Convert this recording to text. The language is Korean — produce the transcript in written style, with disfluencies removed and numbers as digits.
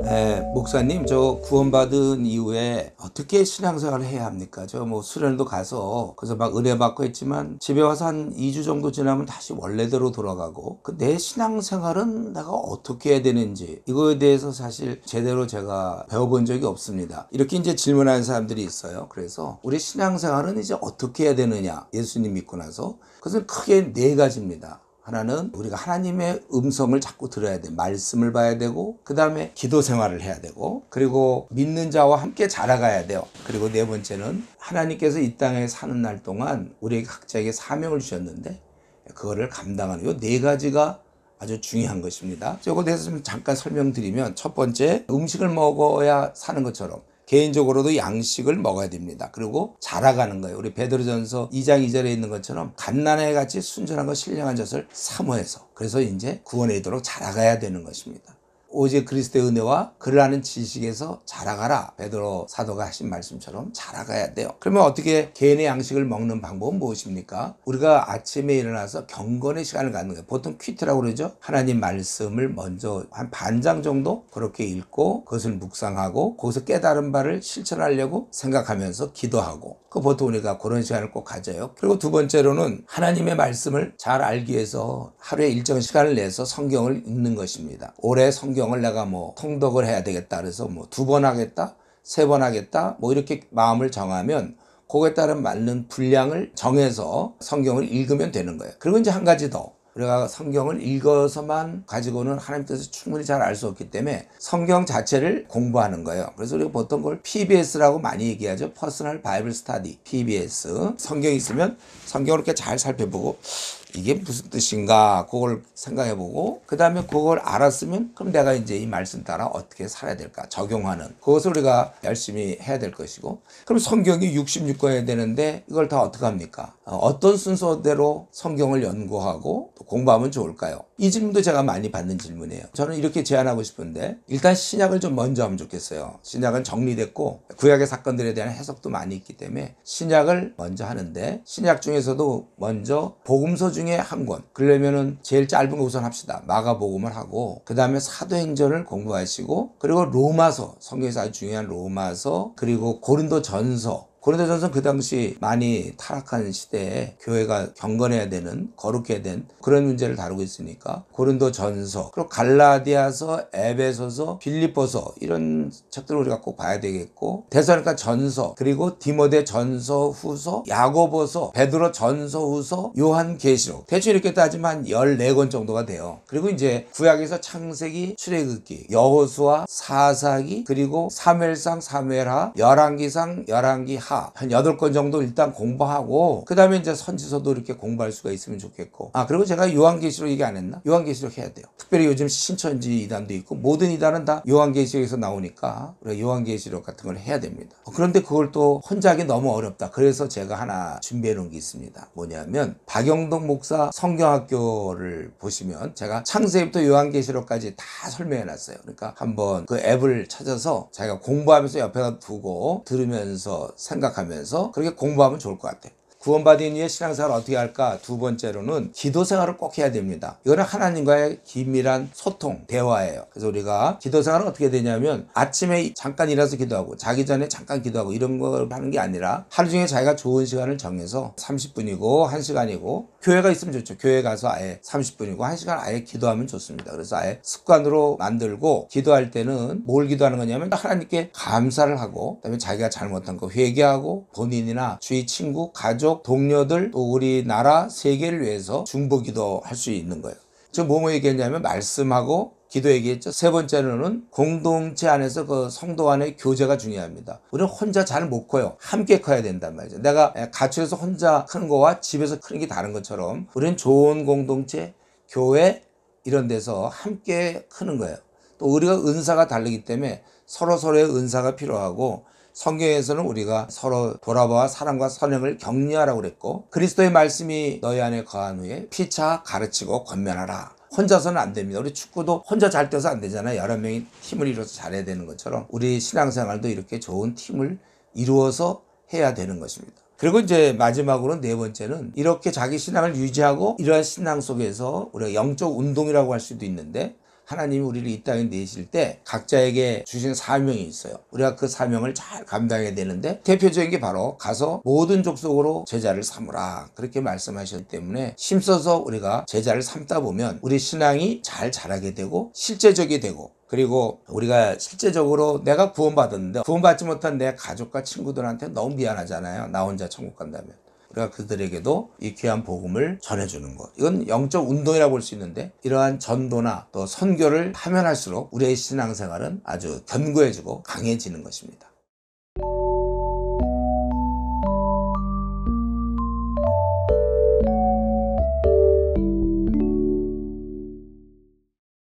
네, 목사님, 저 구원받은 이후에 어떻게 신앙생활을 해야 합니까? 저 뭐 수련도 가서 그래서 막 은혜 받고 했지만 집에 와서 한 2주 정도 지나면 다시 원래대로 돌아가고 그 내 신앙생활은 내가 어떻게 해야 되는지 이거에 대해서 사실 제대로 제가 배워본 적이 없습니다. 이렇게 이제 질문하는 사람들이 있어요. 그래서 우리 신앙생활은 이제 어떻게 해야 되느냐? 예수님 믿고 나서 그것은 크게 네 가지입니다. 하나는 우리가 하나님의 음성을 자꾸 들어야 돼. 말씀을 봐야 되고, 그 다음에 기도 생활을 해야 되고, 그리고 믿는 자와 함께 자라가야 돼요. 그리고 네 번째는 하나님께서 이 땅에 사는 날 동안 우리에게 각자에게 사명을 주셨는데, 그거를 감당하는 이 네 가지가 아주 중요한 것입니다. 이거에 대해서 좀 잠깐 설명드리면, 첫 번째, 음식을 먹어야 사는 것처럼 개인적으로도 양식을 먹어야 됩니다. 그리고 자라가는 거예요. 우리 베드로전서 2장 2절에 있는 것처럼 갓난아이 같이 순전한 것 신령한 젖을 사모해서 그래서 이제 구원에 이르도록 자라가야 되는 것입니다. 오직 그리스도의 은혜와 그를 아는 지식에서 자라가라. 베드로 사도가 하신 말씀처럼 자라가야 돼요. 그러면 어떻게 개인의 양식을 먹는 방법은 무엇입니까? 우리가 아침에 일어나서 경건의 시간을 갖는 거예요. 보통 퀴트라고 그러죠. 하나님 말씀을 먼저 한 반장 정도 그렇게 읽고 그것을 묵상하고 거기서 깨달은 바를 실천하려고 생각하면서 기도하고 그 보통 우리가 그런 시간을 꼭 가져요. 그리고 두 번째로는 하나님의 말씀을 잘 알기 위해서 하루에 일정 시간을 내서 성경을 읽는 것입니다. 올해 성경을 내가 뭐 통독을 해야 되겠다 그래서 뭐 2번 하겠다 3번 하겠다 뭐 이렇게 마음을 정하면 그거에 따른 맞는 분량을 정해서 성경을 읽으면 되는 거예요. 그리고 이제 한 가지 더 우리가 성경을 읽어서만 가지고는 하나님 뜻을 충분히 잘 알 수 없기 때문에 성경 자체를 공부하는 거예요. 그래서 우리가 보통 그걸 PBS라고 많이 얘기하죠. 퍼스널 바이블 스터디, PBS. 성경이 있으면 성경을 이렇게 잘 살펴보고 이게 무슨 뜻인가 그걸 생각해보고 그 다음에 그걸 알았으면 그럼 내가 이제 이 말씀 따라 어떻게 살아야 될까 적용하는 그것을 우리가 열심히 해야 될 것이고 그럼 성경이 66권이 되는데 이걸 다 어떻게 합니까? 어떤 순서대로 성경을 연구하고 또 공부하면 좋을까요? 이 질문도 제가 많이 받는 질문이에요. 저는 이렇게 제안하고 싶은데 일단 신약을 좀 먼저 하면 좋겠어요. 신약은 정리됐고 구약의 사건들에 대한 해석도 많이 있기 때문에 신약을 먼저 하는데 신약 중에서도 먼저 복음서 중에 한 권. 그러려면은 제일 짧은 거 우선 합시다. 마가복음을 하고 그 다음에 사도행전을 공부하시고 그리고 로마서, 성경에서 아주 중요한 로마서 그리고 고린도전서 고린도전서는 그 당시 많이 타락한 시대에 교회가 경건해야 되는 거룩해야 된 그런 문제를 다루고 있으니까 고린도전서 그리고 갈라디아서, 에베소서, 빌립보서 이런 책들을 우리가 꼭 봐야 되겠고 데살로니가 전서 그리고 디모데 전서 후서, 야고보서, 베드로 전서 후서, 요한계시록 대충 이렇게 따지면 한 14권 정도가 돼요. 그리고 이제 구약에서 창세기, 출애굽기, 여호수아, 사사기 그리고 사무엘상, 사무엘하, 열왕기상, 열왕기하 한 8권 정도 일단 공부하고 그 다음에 이제 선지서도 이렇게 공부할 수가 있으면 좋겠고 그리고 제가 요한계시록 얘기 안 했나? 요한계시록 해야 돼요. 특별히 요즘 신천지 이단도 있고 모든 이단은 다 요한계시록에서 나오니까 우리가 요한계시록 같은 걸 해야 됩니다. 그런데 그걸 또 혼자 하기 너무 어렵다. 그래서 제가 하나 준비해 놓은 게 있습니다. 뭐냐면 박영동 목사 성경학교를 보시면 제가 창세기부터 요한계시록까지 다 설명해 놨어요. 그러니까 한번 그 앱을 찾아서 자기가 공부하면서 옆에다 두고 들으면서 생각하면서 그렇게 공부하면 좋을 것 같아요. 구원받은 이후에 신앙생활을 어떻게 할까? 두 번째로는 기도 생활을 꼭 해야 됩니다. 이거는 하나님과의 긴밀한 소통, 대화예요. 그래서 우리가 기도 생활은 어떻게 되냐면 아침에 잠깐 일어나서 기도하고 자기 전에 잠깐 기도하고 이런 걸 하는 게 아니라 하루 중에 자기가 좋은 시간을 정해서 30분이고 1시간이고 교회가 있으면 좋죠. 교회 가서 아예 30분이고 1시간 아예 기도하면 좋습니다. 그래서 아예 습관으로 만들고 기도할 때는 뭘 기도하는 거냐면 하나님께 감사를 하고 그다음에 자기가 잘못한 거 회개하고 본인이나 주위 친구, 가족 동료들 또 우리나라 세계를 위해서 중보기도 할 수 있는 거예요. 지금 뭐뭐 얘기했냐면 말씀하고 기도 얘기했죠. 세 번째로는 공동체 안에서 그 성도 안의 교제가 중요합니다. 우리는 혼자 잘 못 커요. 함께 커야 된단 말이죠. 내가 가출해서 혼자 크는 거와 집에서 크는 게 다른 것처럼 우리는 좋은 공동체, 교회 이런 데서 함께 크는 거예요. 또 우리가 은사가 다르기 때문에 서로서로의 은사가 필요하고 성경에서는 우리가 서로 돌아보아 사랑과 선행을 격려하라고 그랬고 그리스도의 말씀이 너희 안에 거한 후에 피차 가르치고 권면하라. 혼자서는 안 됩니다. 우리 축구도 혼자 잘 뛰어서 안 되잖아요. 여러 명이 팀을 이루어서 잘해야 되는 것처럼 우리 신앙생활도 이렇게 좋은 팀을 이루어서 해야 되는 것입니다. 그리고 이제 마지막으로 네 번째는 이렇게 자기 신앙을 유지하고 이러한 신앙 속에서 우리가 영적 운동이라고 할 수도 있는데 하나님이 우리를 이 땅에 내실 때 각자에게 주신 사명이 있어요. 우리가 그 사명을 잘 감당해야 되는데 대표적인 게 바로 가서 모든 족속으로 제자를 삼으라 그렇게 말씀하셨기 때문에 힘써서 우리가 제자를 삼다 보면 우리 신앙이 잘 자라게 되고 실제적이 되고 그리고 우리가 실제적으로 내가 구원받았는데 구원받지 못한 내 가족과 친구들한테 너무 미안하잖아요. 나 혼자 천국 간다면. 우리가 그들에게도 이 귀한 복음을 전해주는 것. 이건 영적 운동이라고 볼 수 있는데 이러한 전도나 또 선교를 하면 할수록 우리의 신앙생활은 아주 견고해지고 강해지는 것입니다.